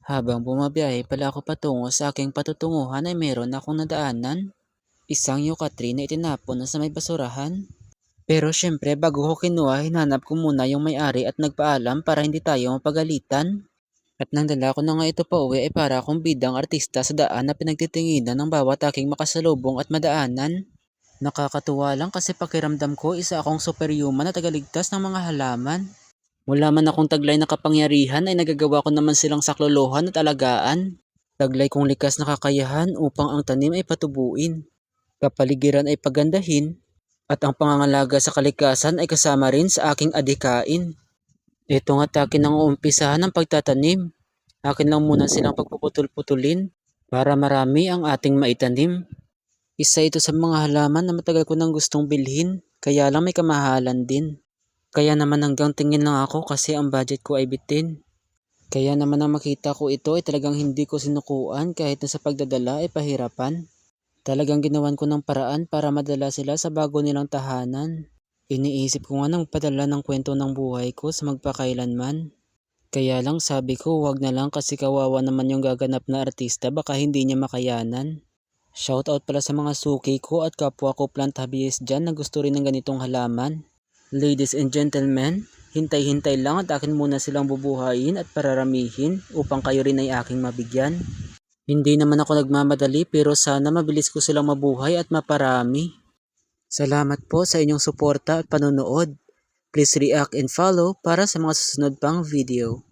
Habang bumabiyahe pala ako patungo sa aking patutunguhan ay meron akong nadaanan. Isang yukatri na itinapon na sa may basurahan. Pero syempre bago ko kinuha hinanap ko muna yung may-ari at nagpaalam para hindi tayo mapagalitan. At nang dala ko na nga ito pa uwi ay para akong bidang artista sa daan na pinagtitinginan ng bawat aking makasalubong at madaanan. Nakakatuwa lang kasi pakiramdam ko isa akong superhuman na tagaligtas ng mga halaman. Wala man akong taglay na kapangyarihan ay nagagawa ko naman silang saklolohan at alagaan. Taglay kong likas na kakayahan upang ang tanim ay patubuin, kapaligiran ay pagandahin, at ang pangangalaga sa kalikasan ay kasama rin sa aking adhikain. Ito nga't akin ang uumpisahan ng pagtatanim. Akin lang muna silang pagpuputol-putulin para marami ang ating maitanim. Isa ito sa mga halaman na matagal ko nang gustong bilhin, kaya lang may kamahalan din. Kaya naman hanggang tingin lang ako kasi ang budget ko ay bitin. Kaya naman nang makita ko ito ay talagang hindi ko sinukuan kahit na sa pagdadala ay pahirapan. Talagang ginawan ko ng paraan para madala sila sa bago nilang tahanan. Iniisip ko nga nang padala ng kwento ng buhay ko sa magpakailanman. Kaya lang sabi ko wag na lang kasi kawawa naman yung gaganap na artista baka hindi niya makayanan. Shoutout pala sa mga suki ko at kapwa ko plant hobbyist dyan na gusto rin ng ganitong halaman. Ladies and gentlemen, hintay-hintay lang at akin muna silang bubuhayin at pararamihin upang kayo rin ay aking mabigyan. Hindi naman ako nagmamadali pero sana mabilis ko silang mabuhay at maparami. Salamat po sa inyong suporta at panonood. Please react and follow para sa mga susunod pang video.